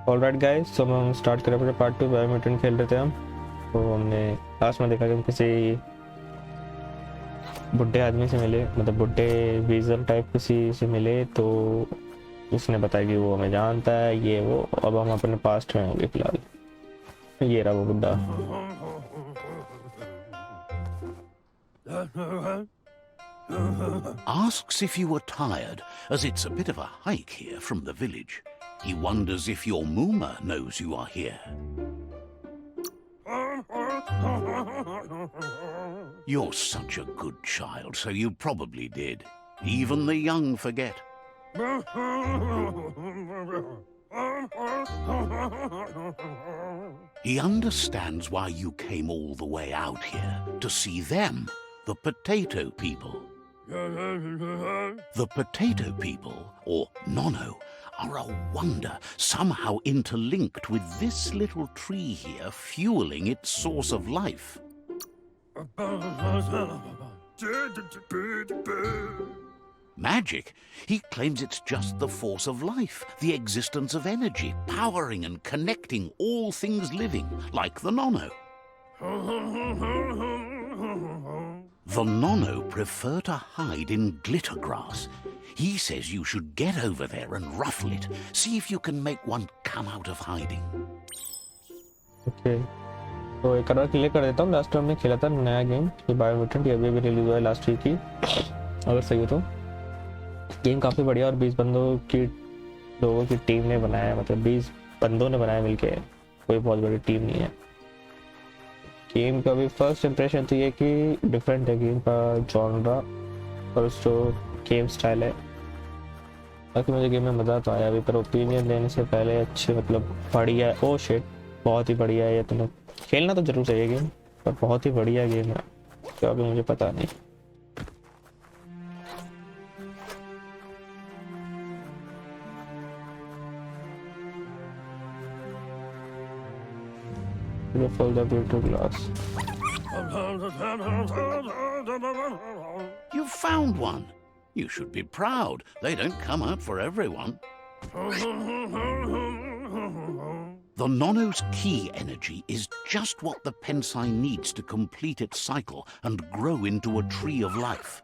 Alright guys, तो हम start करें अपने पार्ट 2 बायोम्यूटेंट खेल रहे थे हम। तो हमने लास्ट में देखा कि हम किसी बुढ़े आदमी से मिले, मतलब बुढ़े वीजर टाइप किसी से मिले। तो उसने बताया कि वो हमें जानता है, ये वो। अब हम अपने पास्ट में होंगे फिलहाल। ये रहा वो बुढ़ा। Asks if you are tired, as it's a bit of a hike here from the village. He wonders if your Mooma knows you are here. You're such a good child, so you probably did. Even the young forget. He understands why you came all the way out here, to see them, the potato people. The potato people, or nano, are a wonder, somehow interlinked with this little tree here fueling its source of life. Magic? He claims it's just the force of life, the existence of energy, powering and connecting all things living, like the nano. The nano prefer to hide in glitter grass. He says you should get over there and ruffle it. See if you can make one come out of hiding. Okay, तो एक बार clear कर देता हूँ। Last time हमने खेला था नया game, ये बायोम्यूटेंट, ये अभी भी रिलीज हुआ है लास्ट वीक ही, अगर सही हो तो। गेम काफ़ी बढ़िया और 20 लोगों की टीम ने बनाया है, मतलब 20 बंदों ने बनाया मिलके, कोई बहुत बड़ी टीम नहीं है। गेम का भी फर्स्ट इम्प्रेशन तो ये कि डिफरेंट है गेम का जॉनरा और जो गेम स्टाइल है। बाकी मुझे गेम में मज़ा तो आया अभी, पर ओपिनियन देने से पहले अच्छे, मतलब बढ़िया है। ओ शिट, बहुत ही बढ़िया है ये। तुम्हें खेलना तो जरूर चाहिए गेम, पर बहुत ही बढ़िया गेम है, क्या अभी मुझे पता नहीं। Fill the glitter glass. You found one. You should be proud. They don't come out for everyone. The nano's key energy is just what the pensai needs to complete its cycle and grow into a tree of life.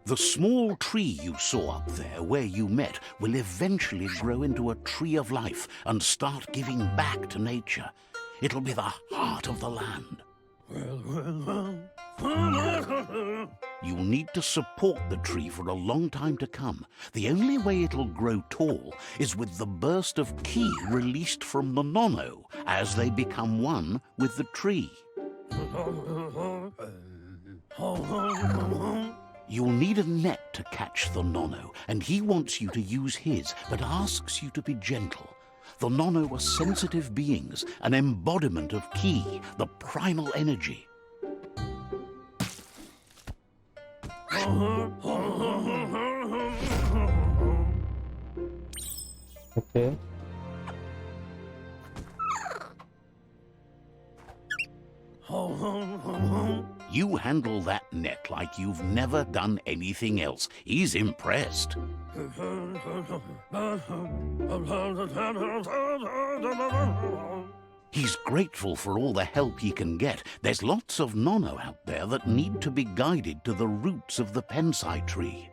The small tree you saw up there where you met will eventually grow into a tree of life and start giving back to nature. It'll be the heart of the land. You'll need to support the tree for a long time to come. The only way it'll grow tall is with the burst of ki released from the nano as they become one with the tree. You'll need a net to catch the nano, and he wants you to use his, but asks you to be gentle. The nano are sensitive beings, an embodiment of ki, the primal energy. Okay. You handle that net like you've never done anything else. He's impressed. He's grateful for all the help he can get. There's lots of nano out there that need to be guided to the roots of the pensai tree.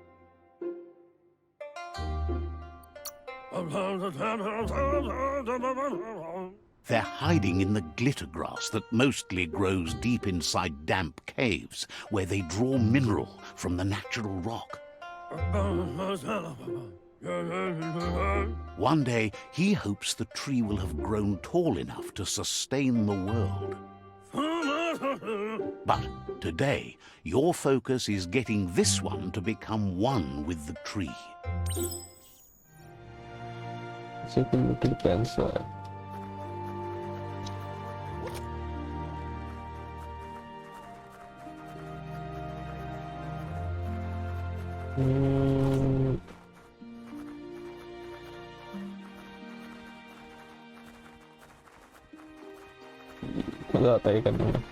They're hiding in the glitter grass that mostly grows deep inside damp caves, where they draw mineral from the natural rock. One day, he hopes the tree will have grown tall enough to sustain the world. But today, your focus is getting this one to become one with the tree. मजा आता है करने में।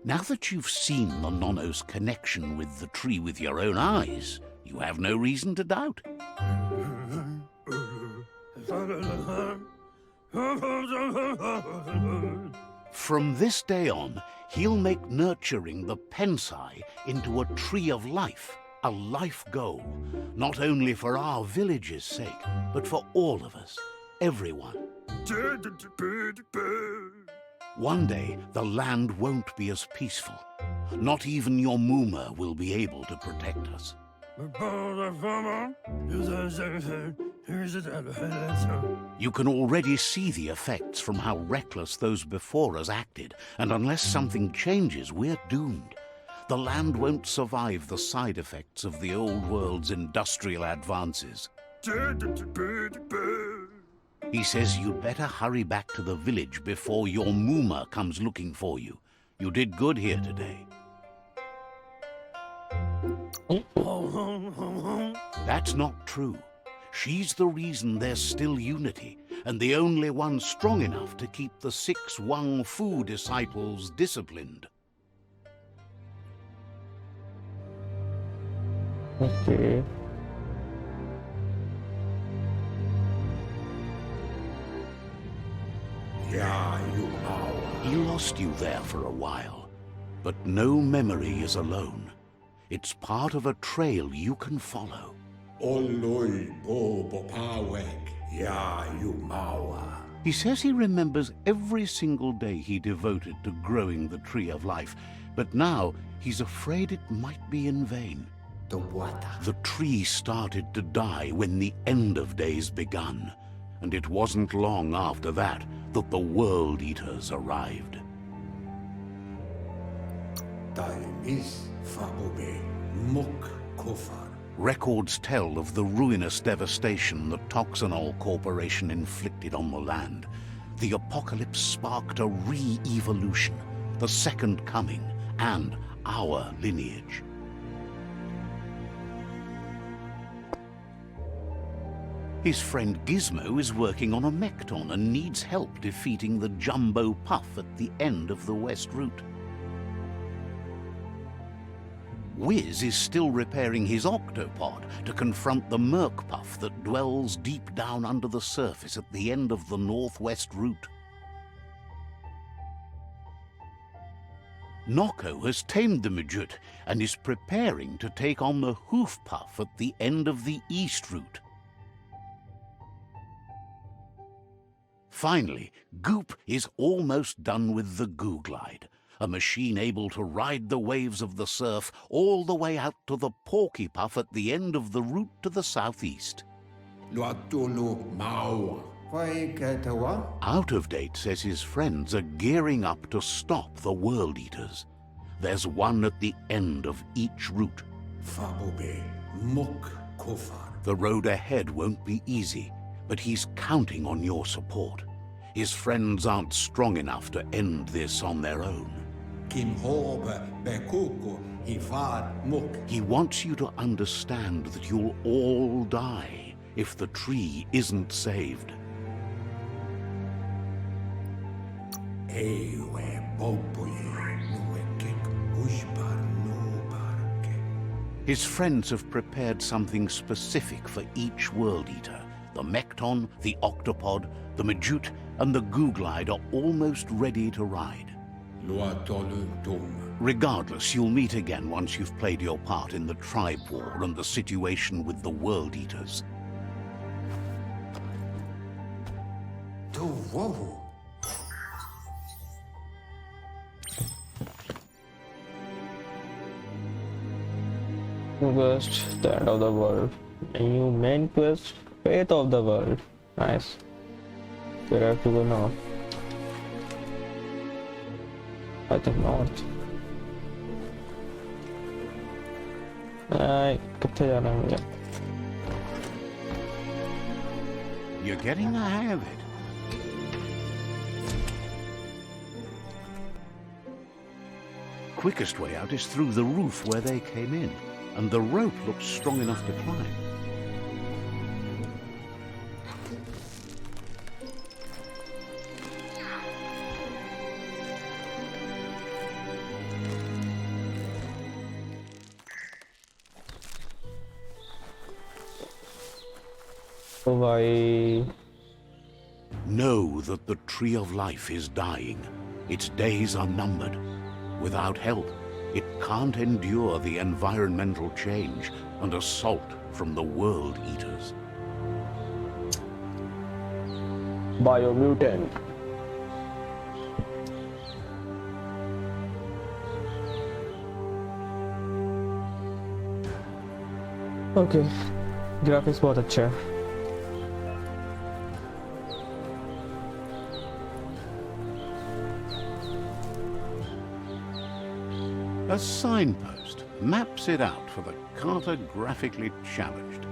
Now that you've seen the Nono's connection with the tree with your own eyes, you have no reason to doubt. From this day on, he'll make nurturing the Pensai into a tree of life, a life goal, not only for our village's sake, but for all of us, everyone. One day, the land won't be as peaceful. Not even your Muma will be able to protect us. You can already see the effects from how reckless those before us acted, and unless something changes, we're doomed. The land won't survive the side effects of the old world's industrial advances. He says you'd better hurry back to the village before your Muma comes looking for you. You did good here today. That's not true. She's the reason there's still unity, and the only one strong enough to keep the 6 Wong Fu disciples disciplined. Okay. He lost you there for a while, but no memory is alone. It's part of a trail you can follow. He says he remembers every single day he devoted to growing the Tree of Life, but now he's afraid it might be in vain. The tree started to die when the end of days begun, and it wasn't long after that that the World Eaters arrived. Records tell of the ruinous devastation the Toxanol Corporation inflicted on the land. The apocalypse sparked a re-evolution, the Second Coming, and our lineage. His friend Gizmo is working on a Mekton and needs help defeating the Jumbo Puff at the end of the West Route. Wiz is still repairing his Octopod to confront the Merc Puff that dwells deep down under the surface at the end of the Northwest Route. Noko has tamed the Midget and is preparing to take on the Hoof Puff at the end of the East Route. Finally, Goop is almost done with the Goo Glide, a machine able to ride the waves of the surf all the way out to the Porky Puff at the end of the route to the southeast. Out of Date says his friends are gearing up to stop the World Eaters. There's one at the end of each route. The road ahead won't be easy, but he's counting on your support. His friends aren't strong enough to end this on their own. He wants you to understand that you'll all die if the tree isn't saved. His friends have prepared something specific for each World Eater. The Mekton, the Octopod, the Majute, and the Goo Glide are almost ready to ride. Regardless, you'll meet again once you've played your part in the tribe war and the situation with the World Eaters. Quest, the end of the world. New main quest, Faith of the World. Nice. Where I have to go now? I think north. कित्थे जाना है मुझे? You're getting the hang of it. Quickest way out is through the roof where they came in, and the rope looks strong enough to climb. Oh भाई Know that the tree of life is dying. Its days are numbered. Without help, it can't endure the environmental change and assault from the world eaters. Biomutant. Okay graphics बहुत अच्छा है. A signpost maps it out for the cartographically challenged.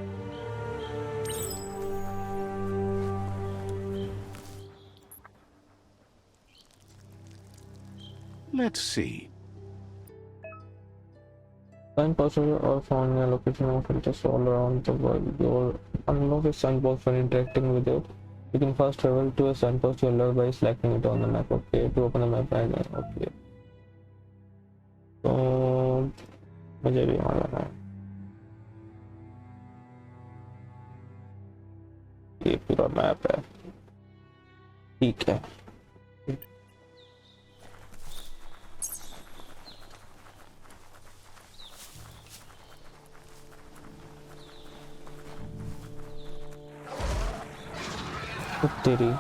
Let's see. Signposts are found in a location of interest all around the world. You'll unlock a signpost when interacting with it. You can first travel to a signpost you unlock by selecting it on the map. Okay, to open the map right now. Okay. तो मुझे भी वहाँ जाना है. ये पूरा map है. ठीक है. तेरी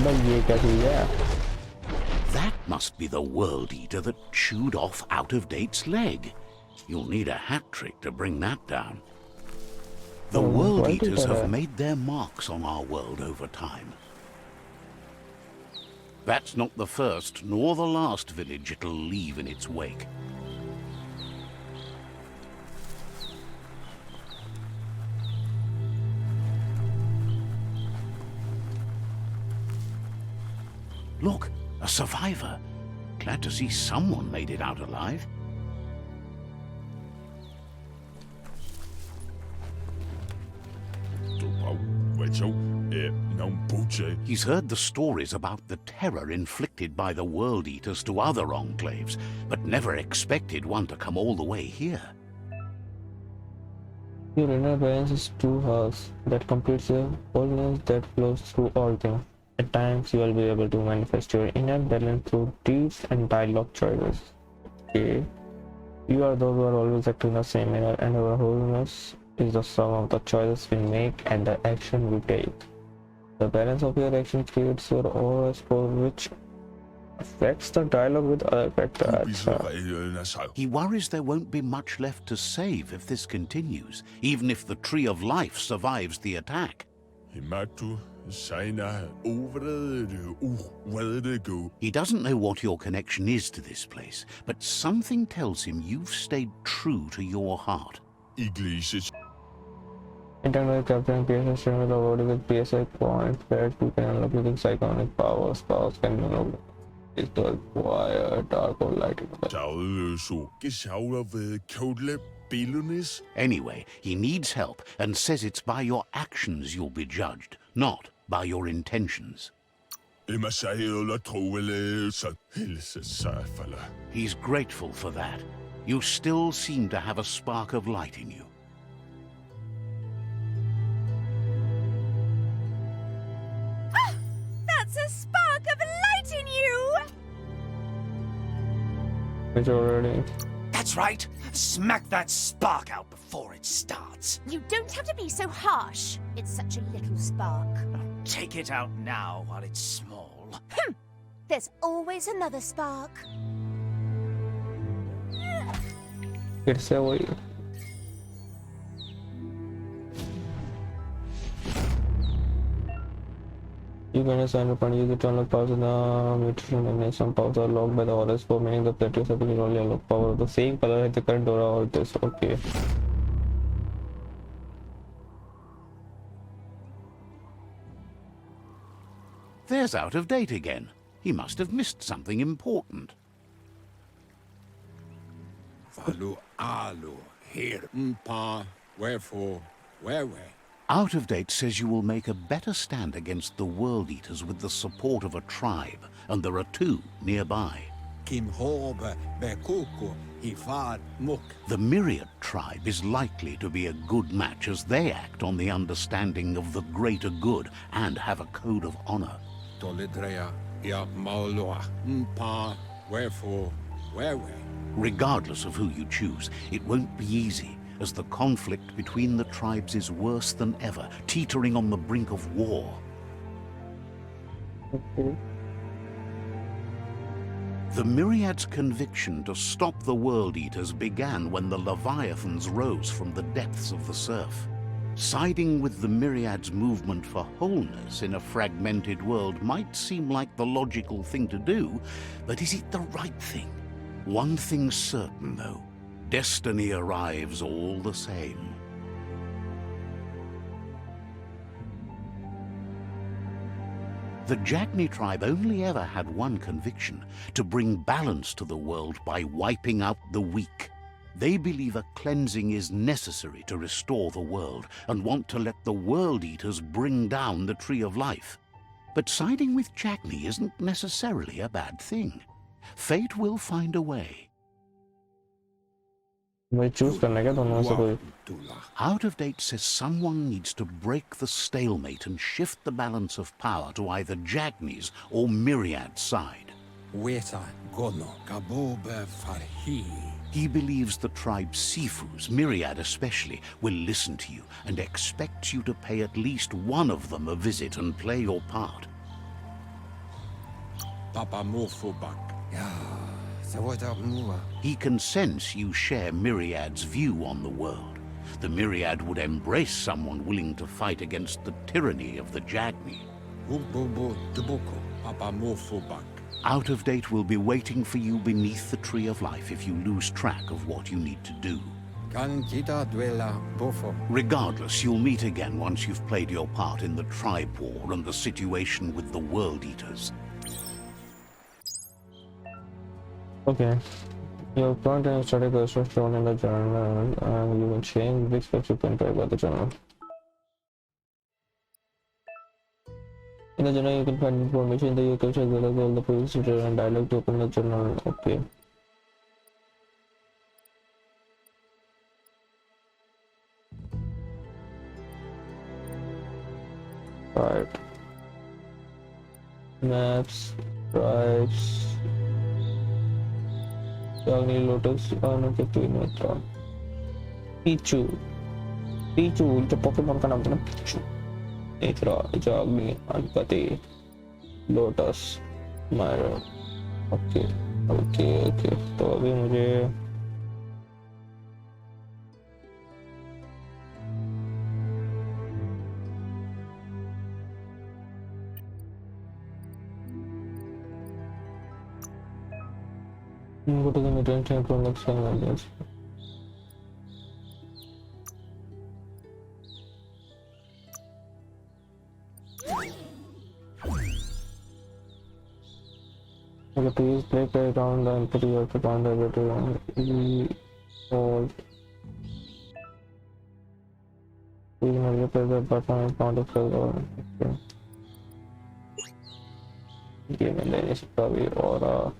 भाई ये क्या चीज है? That must be the world eater that chewed off Out of Date's leg. You'll need a hat trick to bring that down. The world eaters have made their marks on our world over time. That's not the first nor the last village it'll leave in its wake. Look, a survivor. Glad to see someone made it out alive. He's heard the stories about the terror inflicted by the World Eaters to other enclaves, but never expected one to come all the way here. Your inner balance is two halves that completes a wholeness that flows through all things. At times, you will be able to manifest your inner balance through deeds and dialogue choices. Okay. You are those who are always acting the same manner, and our wholeness is the sum of the choices we make and the action we take. The balance of your action creates your aura, which affects the dialogue with other characters. He worries there won't be much left to save if this continues, even if the Tree of Life survives the attack. He doesn't know what your connection is to this place, but something tells him you've stayed true to your heart. Internal capturing PSI string with the body with PSI points where you can unlock using psychonic powers. Powers can unlock is to acquire dark or lighting. Anyway, he needs help and says it's by your actions you'll be judged, not by your intentions. He's grateful for that. You still seem to have a spark of light in you. That's a spark of light in you! It's already. That's right. Smack that spark out before it starts. You don't have to be so harsh. It's such a little spark. Take it out now while it's small. There's always another spark. It's a way. You can assign upon use it to unlock powers in the mutation, and some powers are locked by the orders for meaning the plateaus have been only unlock power of the same color as the current aura or this. Okay. There's Out of Date again. He must have missed something important. Wherefore, where? Out of Date says you will make a better stand against the World Eaters with the support of a tribe, and there are two nearby. Kim Hobe Bekuku Ifad Muk. The Myriad tribe is likely to be a good match as they act on the understanding of the greater good and have a code of honor. Tolidrea Ya Maulua Mpa Wherefore Whereway. Regardless of who you choose, it won't be easy, as the conflict between the tribes is worse than ever, teetering on the brink of war. Okay. The Myriad's conviction to stop the World Eaters began when the Leviathans rose from the depths of the surf. Siding with the Myriad's movement for wholeness in a fragmented world might seem like the logical thing to do, but is it the right thing? One thing's certain, though. Destiny arrives all the same. The Jagni tribe only ever had one conviction: to bring balance to the world by wiping out the weak. They believe a cleansing is necessary to restore the world and want to let the World Eaters bring down the Tree of Life. But siding with Jagni isn't necessarily a bad thing. Fate will find a way. मैं choose करना है क्या दोनों में से कोई? Out of Date says someone needs to break the stalemate and shift the balance of power to either Jagni's or Myriad's side. Weta Gono Gabobe Farhi. He believes the tribe Sifus, Myriad especially, will listen to you and expects you to pay at least one of them a visit and play your part. Papa Mofubak. Ya. He can sense you share Myriad's view on the world. The Myriad would embrace someone willing to fight against the tyranny of the Jagni. Out of Date will be waiting for you beneath the Tree of Life if you lose track of what you need to do. Regardless, you'll meet again once you've played your part in the tribe war and the situation with the World Eaters. Okay. Your current and static is shown in the journal, and you can change which steps you can try by the journal. In the journal, you can find information that you can check as well the previous tutorial and dialogue to open the journal. Okay. Right. Maps, tribes. Jagni Lotus, Pichu. Pichu, the Pokemon का नाम था ना Pichu. एक रहा Jagni, Anpati, Lotus, Myriad. Okay. तो अभी मुझे go to the Mutations and next one. Okay, please play around the empathy of the Panda better all. Please not press the button and count of server. Okay. Game and then it's probably aura.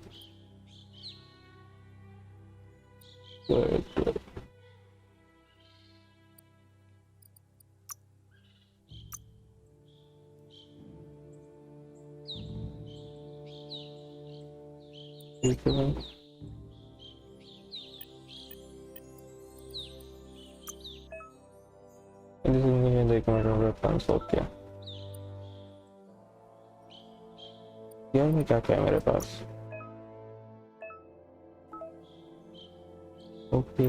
Good. Okay. This is me and the command response. Okay. यार में क्या क्या है मेरे पास? Okay.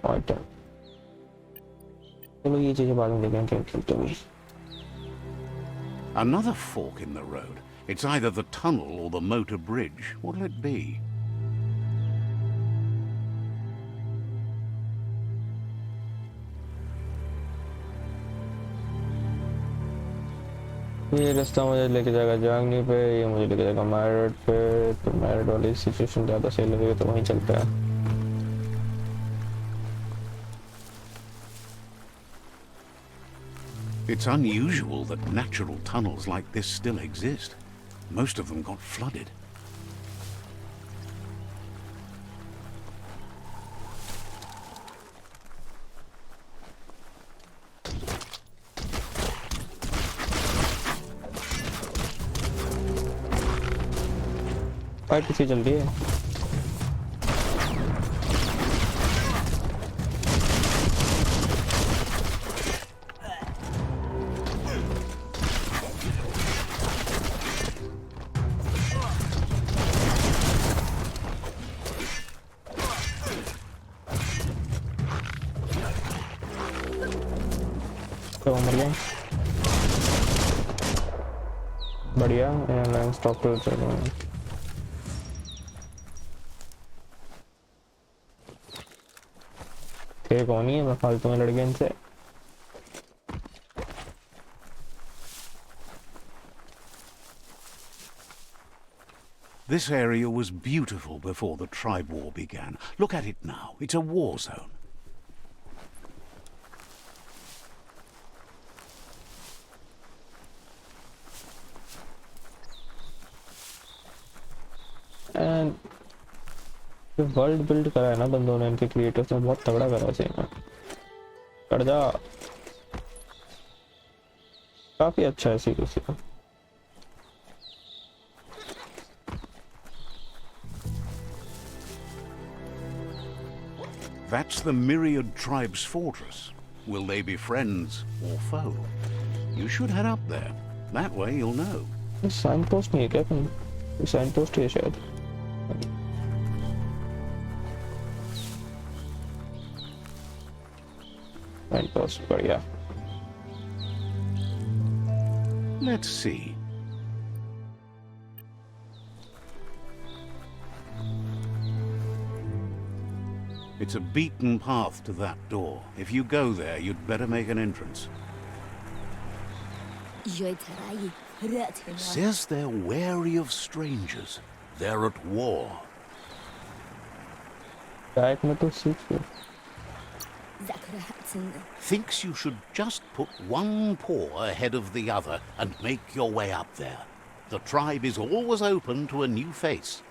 Item. चलो ये चीजें बाद में देखेंगे क्या खेलते हुए. Another fork in the road. It's either the tunnel or the motor bridge. What'll it be? ये रास्ता मुझे लेके जाएगा जागनी पे, ये मुझे लेके जाएगा मैरिड पे, तो मैरिड वाली सिचुएशन ज़्यादा सही लगेगी तो वहीं चलते हैं. It's unusual that natural tunnels like this still exist. Most of them got flooded. Fight किसी चल रही है। तो मर गए। बढ़िया एयरलाइन स्टॉप कर चल रहा है। थे कौन ही है, मैं फालतू में लड़ गया इनसे। This area was beautiful before the tribe war began. Look at it now. It's a war zone. And जो वर्ल्ड बिल्ड करा है ना बंदों ने, इनके क्रिएटर्स ने बहुत तगड़ा करा है में। कर जा, काफी अच्छा है सीरीज का। That's the Myriad tribe's fortress. Will they be friends or foe? You should head up there. That way you'll know. Sign post नहीं है क्या? साइन पोस्ट है शायद। साइन पोस्ट बढ़िया। Let's see. It's a beaten path to that door. If you go there, you'd better make an entrance. Says they're wary of strangers. They're at war. Thinks you should just put one paw ahead of the other and make your way up there. The tribe is always open to a new face.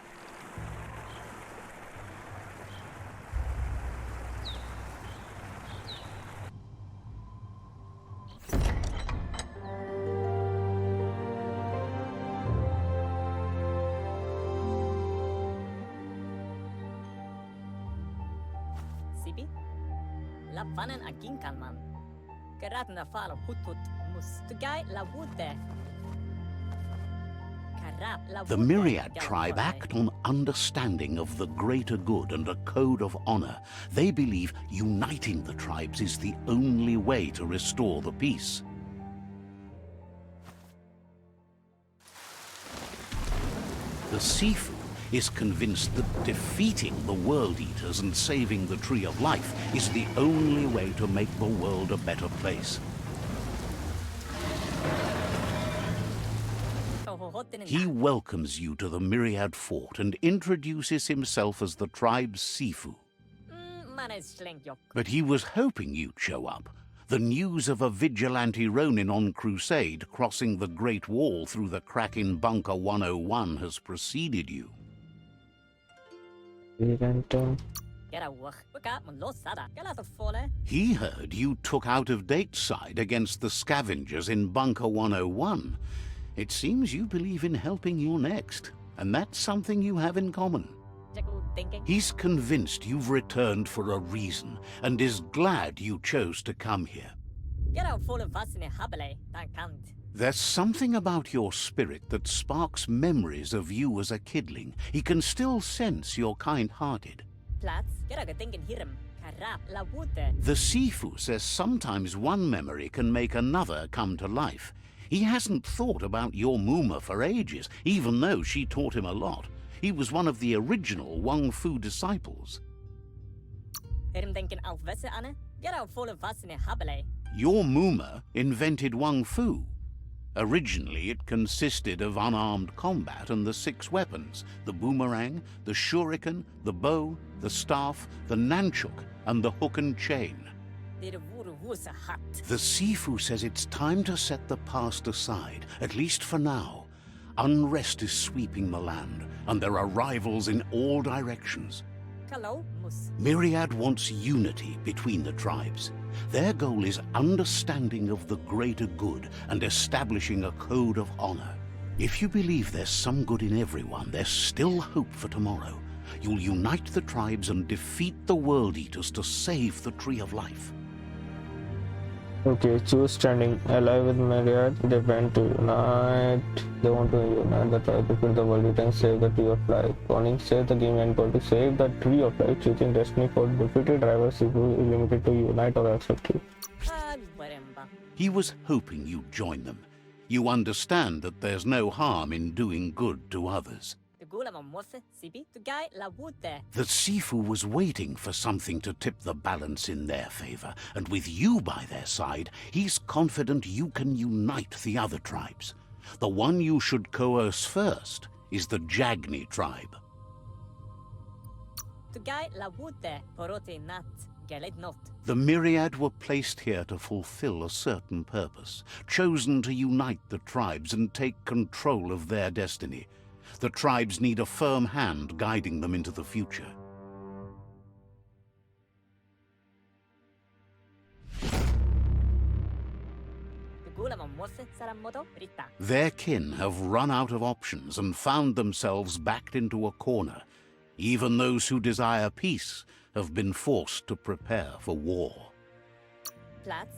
The Myriad tribe act on understanding of the greater good and a code of honor. They believe uniting the tribes is the only way to restore the peace. The Sifu is convinced that defeating the World Eaters and saving the Tree of Life is the only way to make the world a better place. He welcomes you to the Myriad fort and introduces himself as the tribe's Sifu. But he was hoping you'd show up. The news of a vigilante Ronin on crusade crossing the Great Wall through the crack in Bunker 101 has preceded you. He heard you took out-of-date side against the scavengers in Bunker 101. It seems you believe in helping your next, and that's something you have in common. He's convinced you've returned for a reason, and is glad you chose to come here. There's something about your spirit that sparks memories of you as a kidling. He can still sense you're kind-hearted. The Sifu says sometimes one memory can make another come to life. He hasn't thought about your Muma for ages, even though she taught him a lot. He was one of the original Wong Fu disciples. Your Muma invented Wong Fu. Originally, it consisted of unarmed combat and the 6 weapons: the boomerang, the shuriken, the bow, the staff, the nunchuk, and the hook and chain. The Sifu says it's time to set the past aside, at least for now. Unrest is sweeping the land, and there are rivals in all directions. Myriad wants unity between the tribes. Their goal is understanding of the greater good and establishing a code of honor. If you believe there's some good in everyone, there's still hope for tomorrow. You'll unite the tribes and defeat the World Eaters to save the Tree of Life. Okay, choose standing. Ally with Myriad. They want to unite. They want to unite the tribe, defeat the World Eater, and save the Tree of Life. Warning: save the game endpoint to save the Tree of Life. Choosing destiny for defeated rivals is limited to unite or accept you. He was hoping you'd join them. You understand that there's no harm in doing good to others. The Sifu was waiting for something to tip the balance in their favor, and with you by their side, he's confident you can unite the other tribes. The one you should coerce first is the Jagni tribe. The Myriad were placed here to fulfill a certain purpose, chosen to unite the tribes and take control of their destiny. The tribes need a firm hand guiding them into the future. Their kin have run out of options and found themselves backed into a corner. Even those who desire peace have been forced to prepare for war.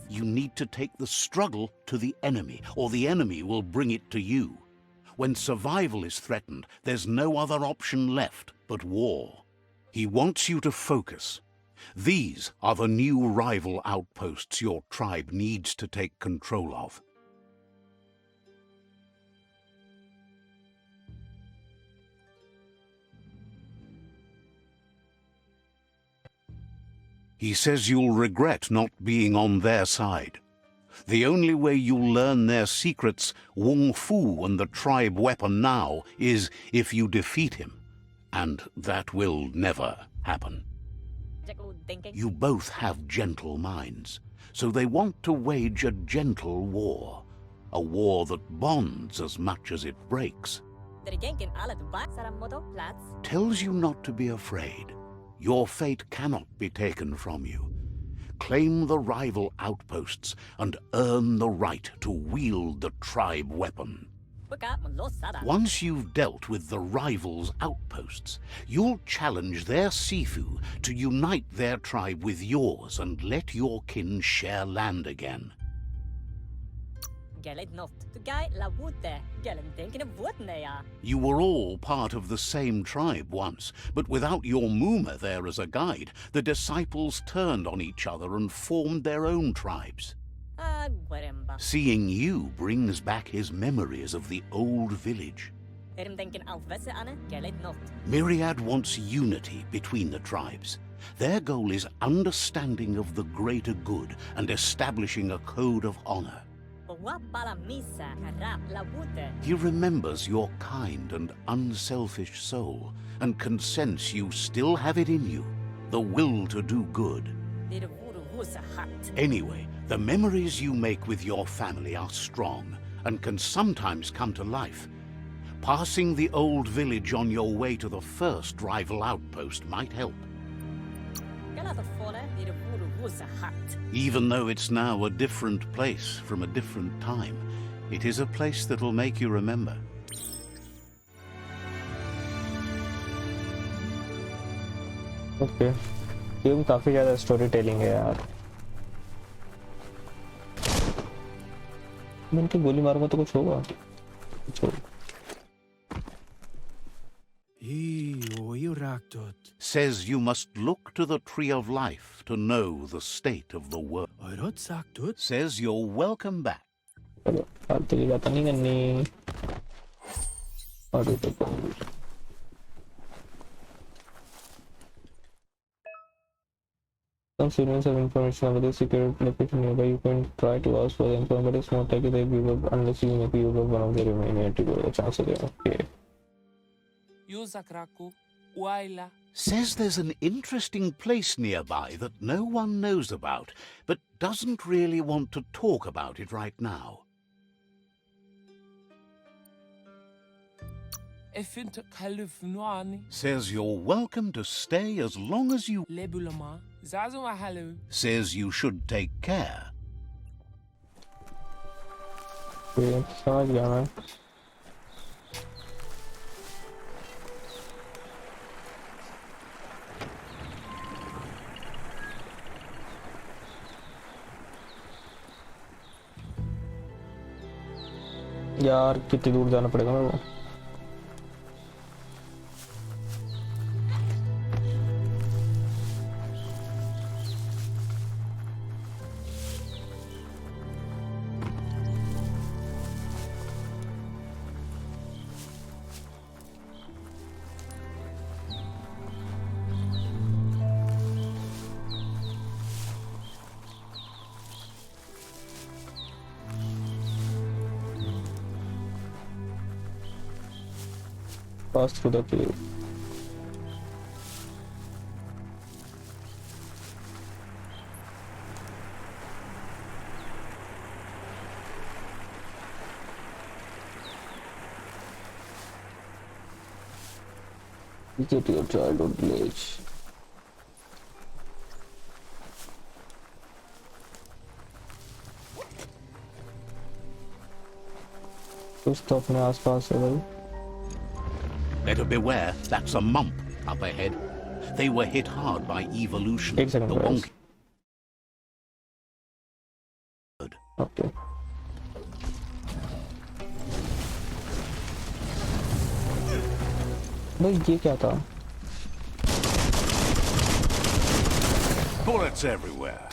You need to take the struggle to the enemy, or the enemy will bring it to you. When survival is threatened, there's no other option left but war. He wants you to focus. These are the new rival outposts your tribe needs to take control of. He says you'll regret not being on their side. The only way you'll learn their secrets, Wong Fu and the tribe weapon now, is if you defeat him. And that will never happen. You both have gentle minds, so they want to wage a gentle war. A war that bonds as much as it breaks. Tells you not to be afraid. Your fate cannot be taken from you. Claim the rival outposts and earn the right to wield the tribe weapon. Once you've dealt with the rivals' outposts, you'll challenge their Sifu to unite their tribe with yours and let your kin share land again. You were all part of the same tribe once, but without your Muma there as a guide, the disciples turned on each other and formed their own tribes. Seeing you brings back his memories of the old village. Myriad wants unity between the tribes. Their goal is understanding of the greater good and establishing a code of honor. He remembers your kind and unselfish soul and can sense you still have it in you, the will to do good. Anyway, the memories you make with your family are strong and can sometimes come to life. Passing the old village on your way to the first rival outpost might help. Even though it's now a different place from a different time, it is a place that'll make you remember. Okay, game काफी ज़्यादा story telling है यार. मैं इनकी गोली मारूंगा तो कुछ होगा. कुछ होगा. Says you must look to the Tree of Life to know the state of the world. Says you're welcome back. चलो, फालतू की बात नहीं करनी. और some students have information about the secret location nearby. You can try to ask for the information, but it's not likely they give up unless you make use of one of the remaining to go the chance of them. Okay. Says there's an interesting place nearby that no one knows about, but doesn't really want to talk about it right now. Says you're welcome to stay as long as you... Says you should take care. समझ गया मैं। यार कितनी दूर जाना पड़ेगा मेरे को। Pass through the cave. Visit your childhood village. कुछ तो अपने आसपास है भाई। Better beware, that's a mump up ahead. They were hit hard by evolution. एक second, The Wong... Okay. भाई ये क्या था? Bullets everywhere.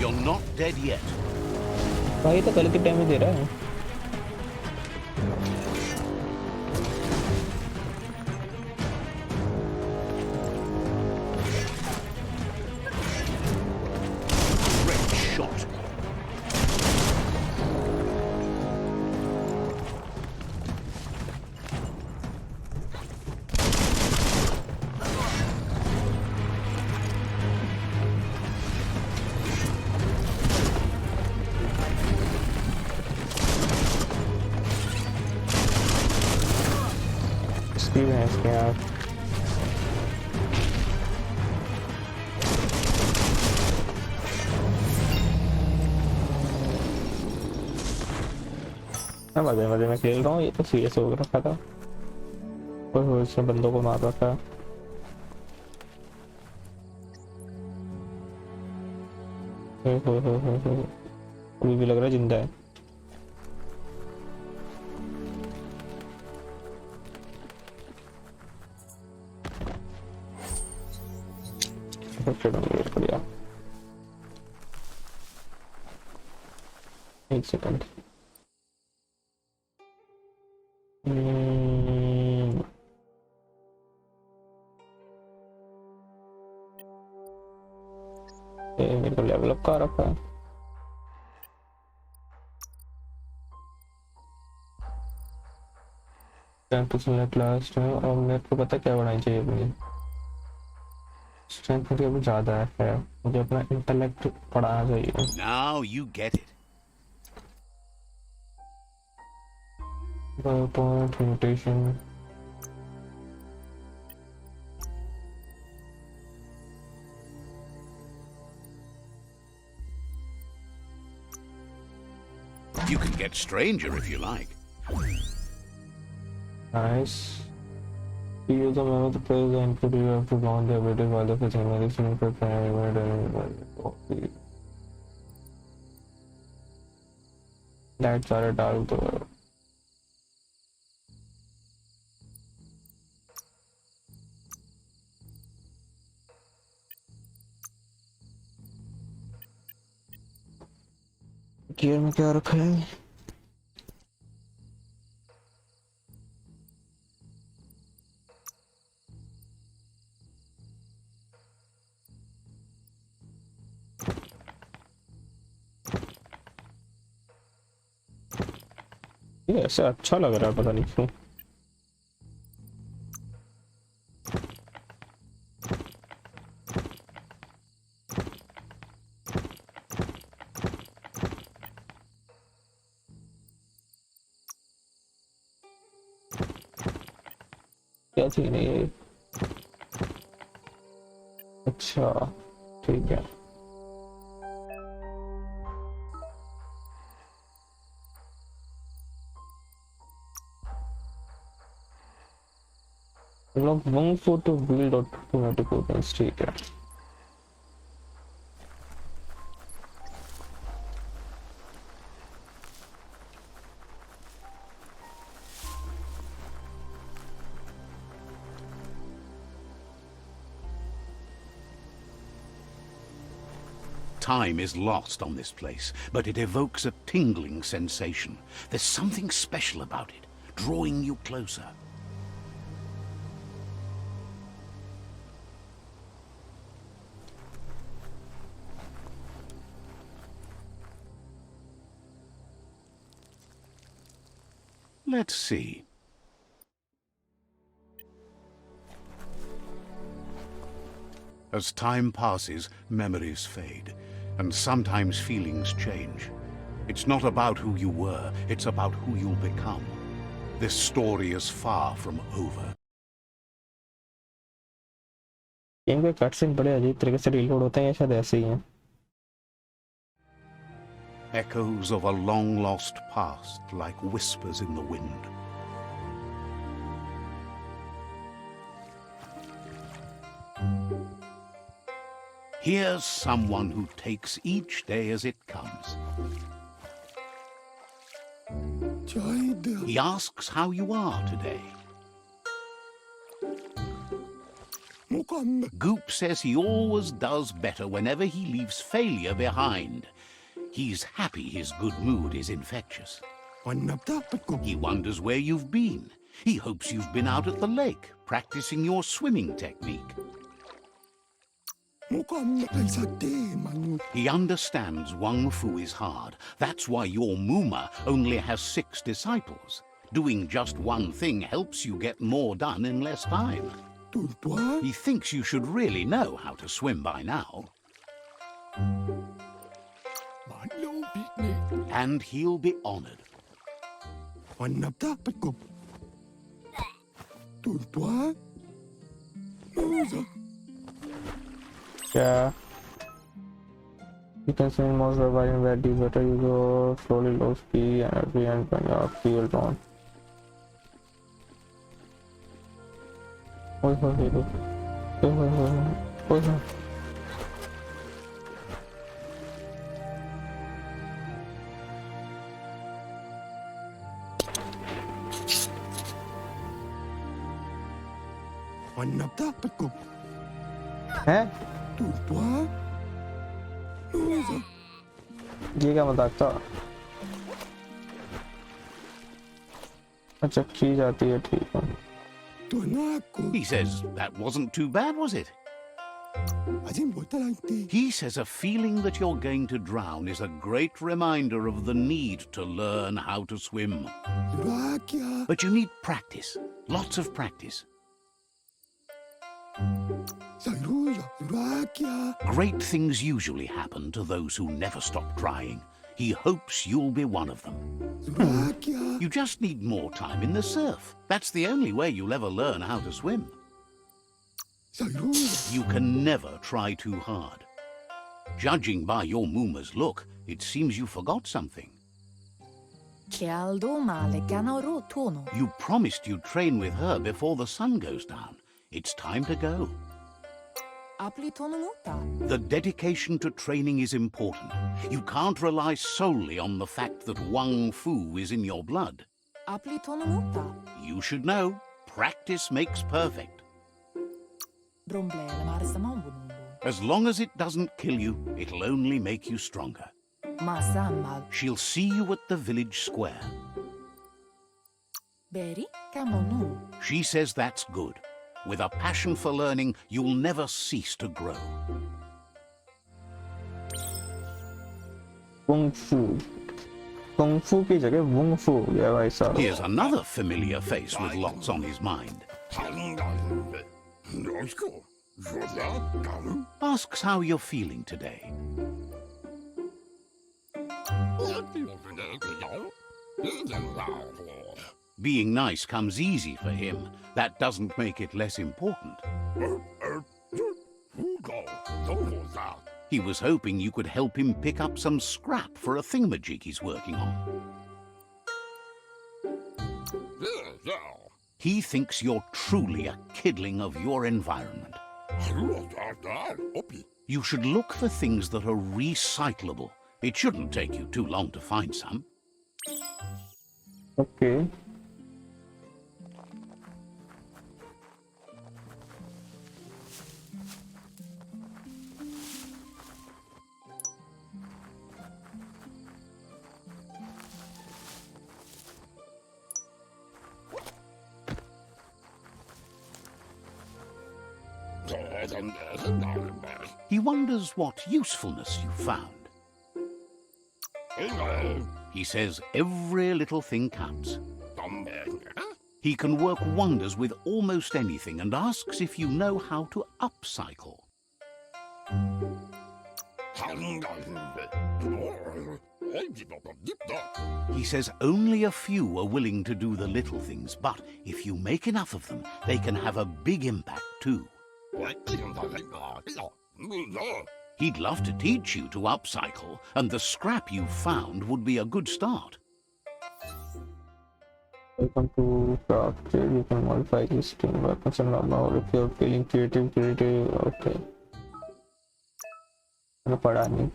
You're not dead yet. भाई तो कल के टाइम में दे रहा है। Great shot. Experience, yeah. मैं मजे मजे में खेल रहा हूँ, ये तो सीरियस हो रखा था। कोई इसने बंदों को मार रखा है। अभी भी लग रहा है जिंदा है। बढ़िया। एक सेकंड। मेरे को लेवल अप का रखा है। नेट लास्ट है और नेट को पता क्या बढ़ानी चाहिए अपनी स्ट्रेंथ मुझे अभी ज्यादा है, मुझे अपना इंटेलेक्ट बढ़ाना चाहिए। Now you get it. Biomutant, mutation. You can get stranger if you like. Nice. To use the memo to play the input, you have to mount the ability while the physical medicine for primary. That's सारे डाल दो। Gear में क्या रखा है? ये ऐसे अच्छा लग रहा है, पता नहीं क्यों। क्या सीन है ये? अच्छा ठीक है। लोग वंग फोटो बिल्ड ऑटोमेटिक ओपन्स, ठीक है। Time is lost on this place, but it evokes a tingling sensation. There's something special about it, drawing you closer. Let's see. As time passes, memories fade, and sometimes feelings change. It's not about who you were, it's about who you'll become. This story is far from over. Game के cutscene बड़े अजीब तरीके से reload होते हैं, या शायद ऐसे ही हैं। Echoes of a long-lost past, like whispers in the wind. Here's someone who takes each day as it comes. He asks how you are today. Goop says he always does better whenever he leaves failure behind. He's happy his good mood is infectious. He wonders where you've been. He hopes you've been out at the lake, practicing your swimming technique. He understands Wong Fu is hard. That's why your Muma only has 6 disciples. Doing just one thing helps you get more done in less time. He thinks you should really know how to swim by now. And he'll be honored. Yeah. You can swim most of the while in where deep water. You go slowly low speed energy and when your fuel on. Oi, oi, oi, oi, oi, oi, oi, oi. हैं? ये क्या मजाक था? अच्छा की जाती है, ठीक है। He says that wasn't too bad, was it? He says a feeling that you're going to drown is a great reminder of the need to learn how to swim. But you need practice, lots of practice. Great things usually happen to those who never stop trying. He hopes you'll be one of them. You just need more time in the surf. That's the only way you'll ever learn how to swim. You can never try too hard. Judging by your Muma's look, it seems you forgot something. You promised you'd train with her before the sun goes down. It's time to go. The dedication to training is important. You can't rely solely on the fact that Wong Fu is in your blood. You should know, practice makes perfect. As long as it doesn't kill you, it'll only make you stronger. She'll see you at the village square. She says that's good. With a passion for learning, you'll never cease to grow. Wong Fu. Kung फू की जगह Wong फू हो गया भाई साहब. Here's another familiar face with lots on his mind. Asks how you're feeling today. Being nice comes easy for him. That doesn't make it less important. He was hoping you could help him pick up some scrap for a thingamajig he's working on. He thinks you're truly a kidling of your environment. You should look for things that are recyclable. It shouldn't take you too long to find some. Okay. He wonders what usefulness you found. He says every little thing counts. He can work wonders with almost anything and asks if you know how to upcycle. He says only a few are willing to do the little things, but if you make enough of them, they can have a big impact too. He'd love to teach you to upcycle, and the scrap you found would be a good start. Welcome to craft. You can modify existing weapons and armor if you're feeling creative. Okay. मैंने पढ़ा नहीं.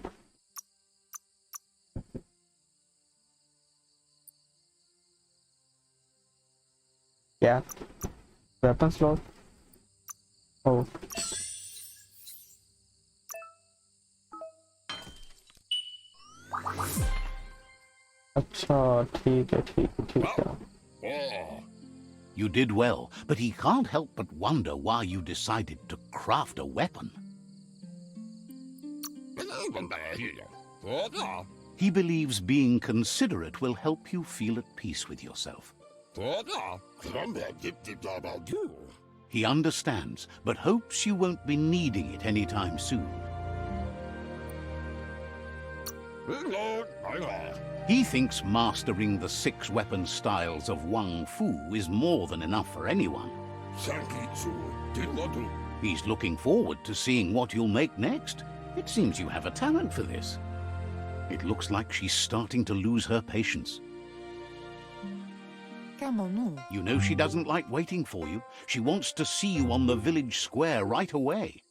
क्या? Weapon slot? Oh. अच्छा ठीक है. You did well, but he can't help but wonder why you decided to craft a weapon. He believes being considerate will help you feel at peace with yourself. He understands, but hopes you won't be needing it anytime soon. He thinks mastering the 6 weapon styles of Wong Fu is more than enough for anyone. He's looking forward to seeing what you'll make next. It seems you have a talent for this. It looks like she's starting to lose her patience. You know she doesn't like waiting for you. She wants to see you on the village square right away.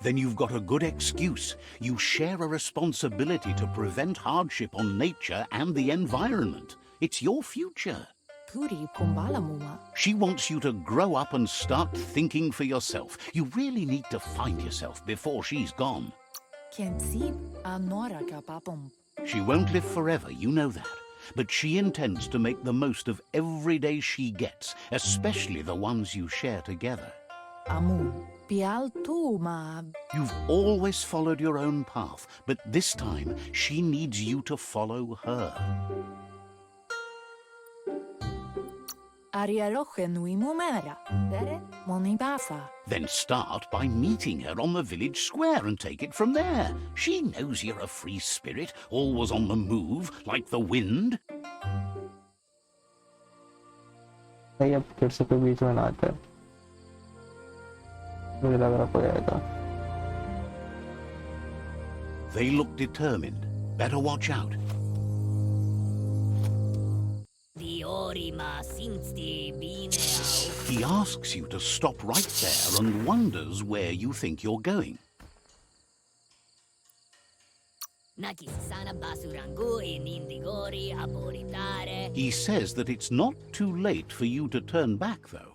Then you've got a good excuse. You share a responsibility to prevent hardship on nature and the environment. It's your future. She wants you to grow up and start thinking for yourself. You really need to find yourself before she's gone. She won't live forever, you know that. But she intends to make the most of every day she gets, especially the ones you share together. You've always followed your own path, but this time she needs you to follow her. Then start by meeting her on the village square and take it from there. She knows you're a free spirit, always on the move, like the wind. नहीं अब फिर से कोई बीच में ना आता है. मुझे लग रहा कोई आएगा. They look determined. Better watch out. He asks you to stop right there and wonders where you think you're going. He says that it's not too late for you to turn back, though.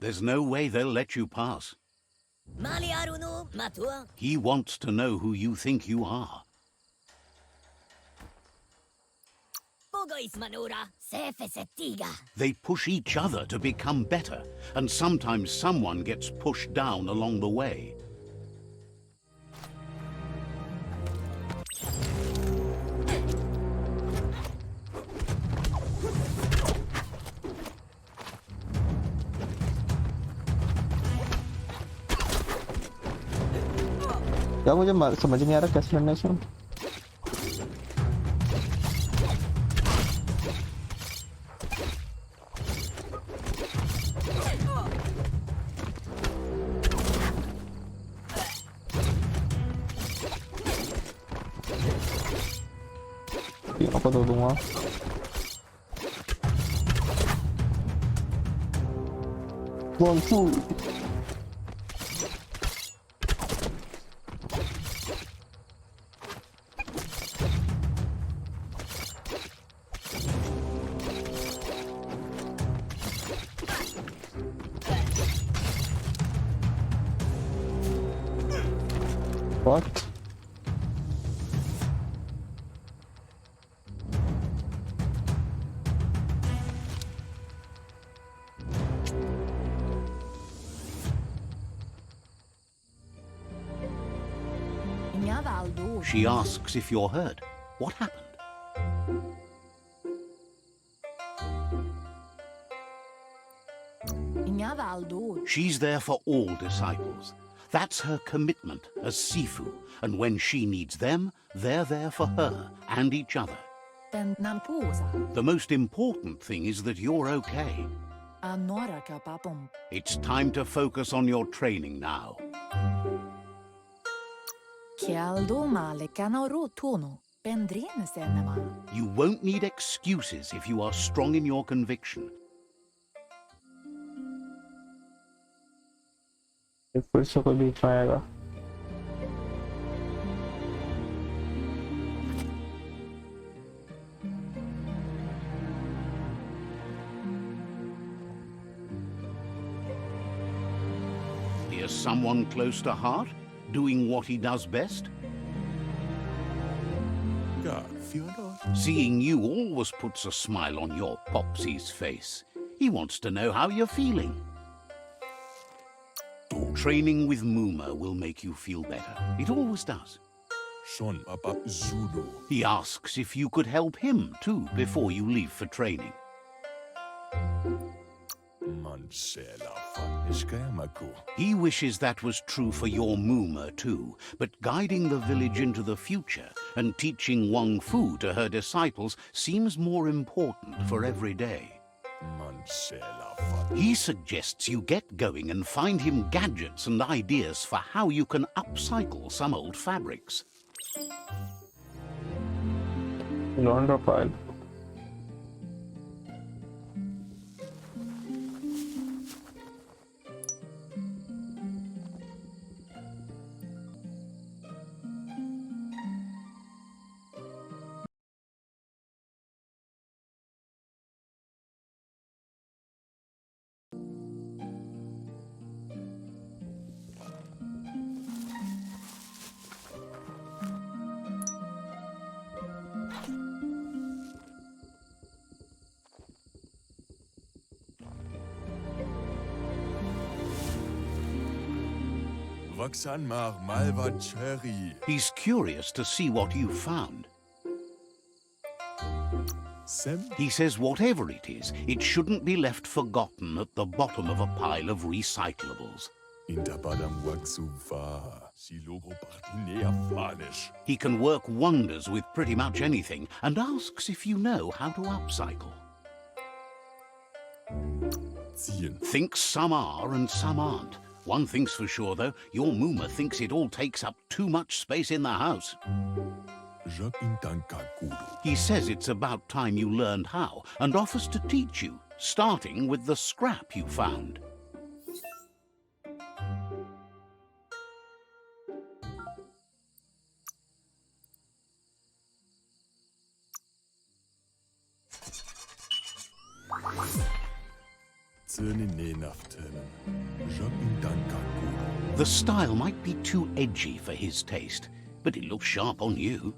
There's no way they'll let you pass. He wants to know who you think you are. They push each other to become better, and sometimes someone gets pushed down along the way. क्या मुझे समझ नहीं आ रहा कैसे लड़ने से। तीनों को दो दूंगा। One, two. What? She asks if you're hurt. What happened? She's there for all disciples. That's her commitment as Sifu, and when she needs them, they're there for her and each other. The most important thing is that you're okay. It's time to focus on your training now. You won't need excuses if you are strong in your conviction. फिर से कोई बीच में आएगा। Here's someone close to heart, doing what he does best. Seeing you always puts a smile on your Popsy's face. He wants to know how you're feeling. Training with Muma will make you feel better. It always does. He asks if you could help him too before you leave for training. He wishes that was true for your Muma too, but guiding the village into the future and teaching Wong Fu to her disciples seems more important for every day. He suggests you get going and find him gadgets and ideas for how you can upcycle some old fabrics. Launder file. He's curious to see what you found. He says whatever it is, it shouldn't be left forgotten at the bottom of a pile of recyclables. He can work wonders with pretty much anything and asks if you know how to upcycle. Thinks some are and some aren't. One thing's for sure, though, your Muma thinks it all takes up too much space in the house. He says it's about time you learned how and offers to teach you, starting with the scrap you found. The style might be too edgy for his taste, but it looks sharp on you.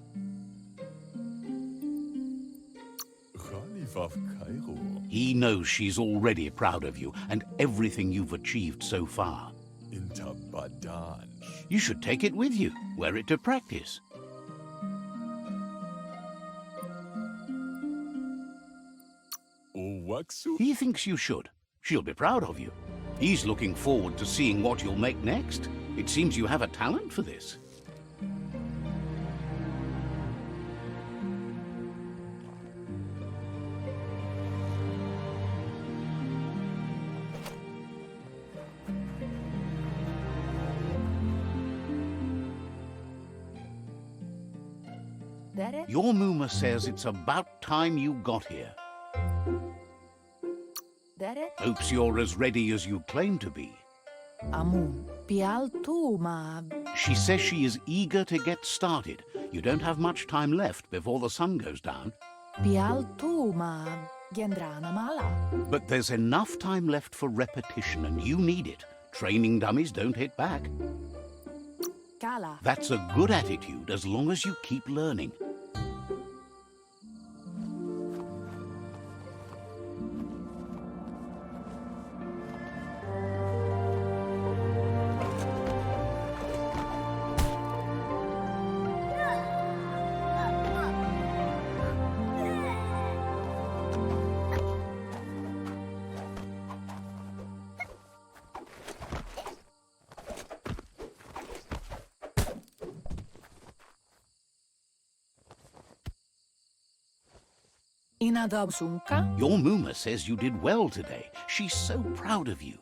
He knows she's already proud of you and everything you've achieved so far. You should take it with you, wear it to practice. He thinks you should. She'll be proud of you. He's looking forward to seeing what you'll make next. It seems you have a talent for this. Your Muma says it's about time you got here. Hopes you're as ready as you claim to be. She says she is eager to get started. You don't have much time left before the sun goes down. But there's enough time left for repetition, and you need it. Training dummies don't hit back. That's a good attitude as long as you keep learning. Your Muma says you did well today. She's so proud of you.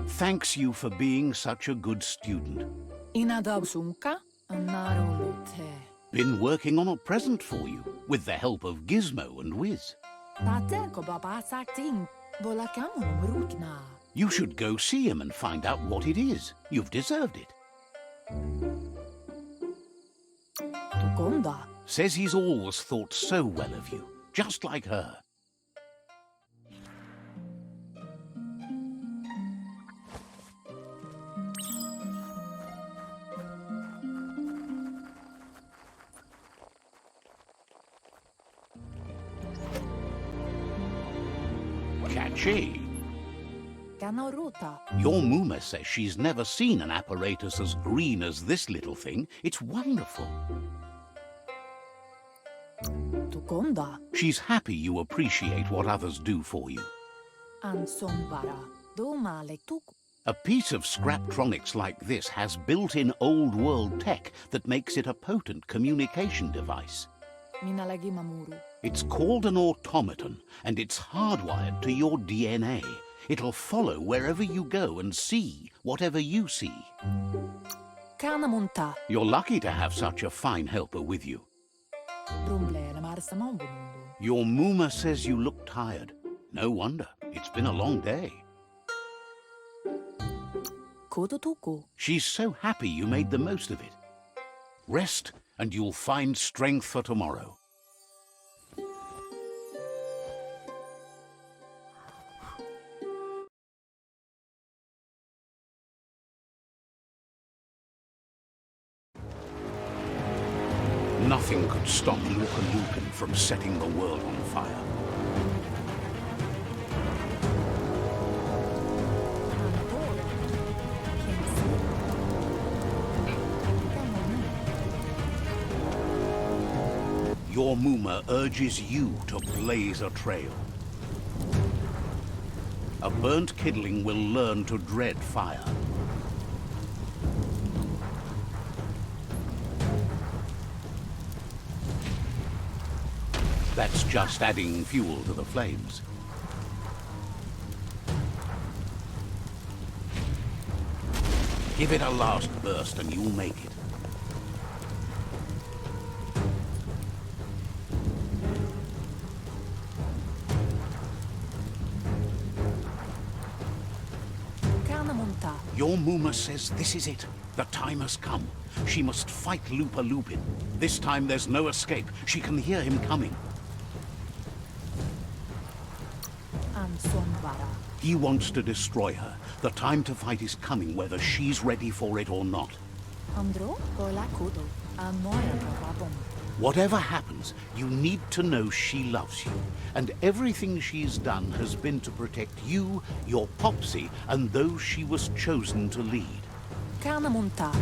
Thanks you for being such a good student. Been working on a present for you, with the help of Gizmo and Wiz. You should go see him and find out what it is. You've deserved it. Says he's always thought so well of you, just like her. Catchy. Your Muma says she's never seen an apparatus as green as this little thing. It's wonderful. She's happy you appreciate what others do for you. A piece of Scraptronics like this has built-in old-world tech that makes it a potent communication device. It's called an automaton, and it's hardwired to your DNA. It'll follow wherever you go and see whatever you see. You're lucky to have such a fine helper with you. Your Muma says you look tired. No wonder. It's been a long day. She's so happy you made the most of it. Rest, and you'll find strength for tomorrow. Nothing could stop Lupin from setting the world on fire. Your Muma urges you to blaze a trail. A burnt kidling will learn to dread fire. That's just adding fuel to the flames. Give it a last burst and you'll make it. Your Muma says this is it. The time has come. She must fight Lupin. This time there's no escape. She can hear him coming. He wants to destroy her. The time to fight is coming, whether she's ready for it or not. Whatever happens, you need to know she loves you. And everything she's done has been to protect you, your Popsy, and those she was chosen to lead.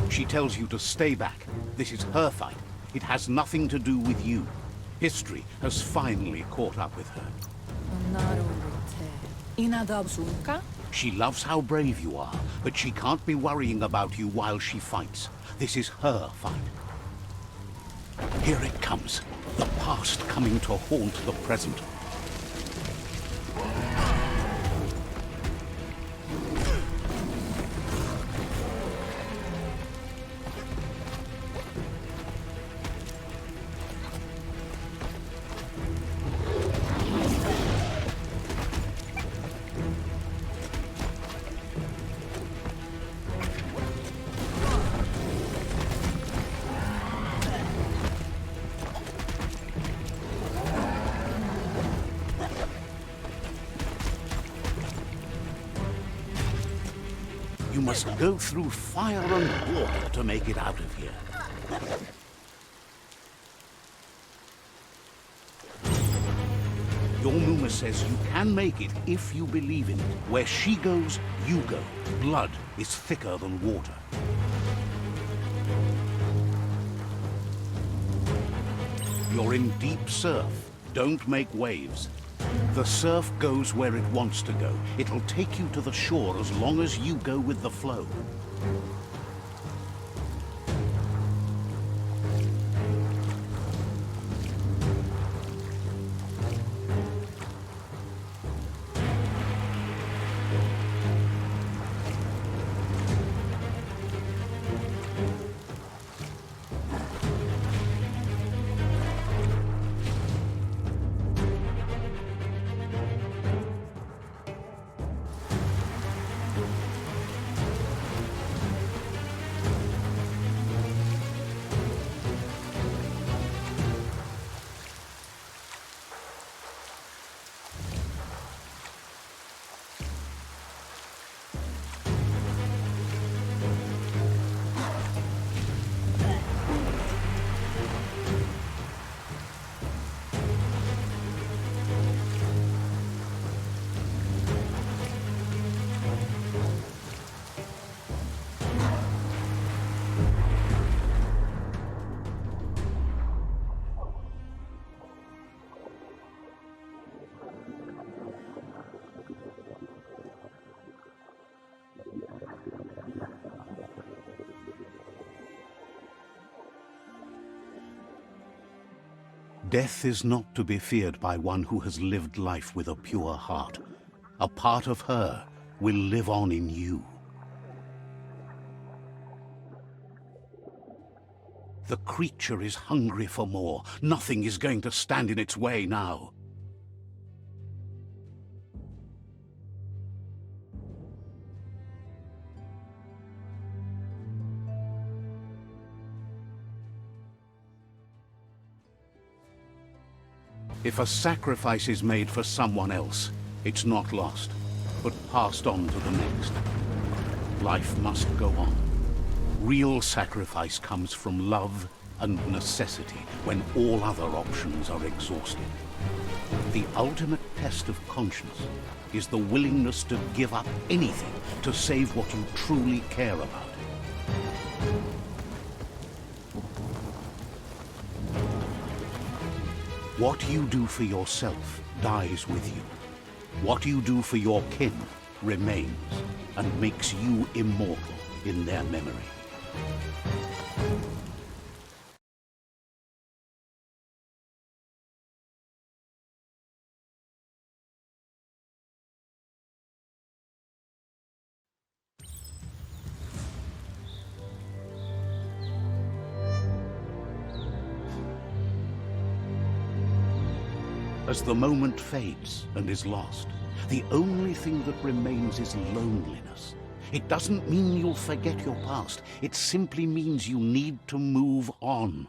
She tells you to stay back. This is her fight. It has nothing to do with you. History has finally caught up with her. She loves how brave you are, but she can't be worrying about you while she fights. This is her fight. Here it comes. The past coming to haunt the present. You must go through fire and water to make it out of here. Your Muma says you can make it if you believe in it. Where she goes, you go. Blood is thicker than water. You're in deep surf. Don't make waves. The surf goes where it wants to go. It'll take you to the shore as long as you go with the flow. Death is not to be feared by one who has lived life with a pure heart. A part of her will live on in you. The creature is hungry for more. Nothing is going to stand in its way now. If a sacrifice is made for someone else, it's not lost, but passed on to the next. Life must go on. Real sacrifice comes from love and necessity when all other options are exhausted. The ultimate test of conscience is the willingness to give up anything to save what you truly care about. What you do for yourself dies with you. What you do for your kin remains and makes you immortal in their memory. As the moment fades and is lost, the only thing that remains is loneliness. It doesn't mean you'll forget your past. It simply means you need to move on.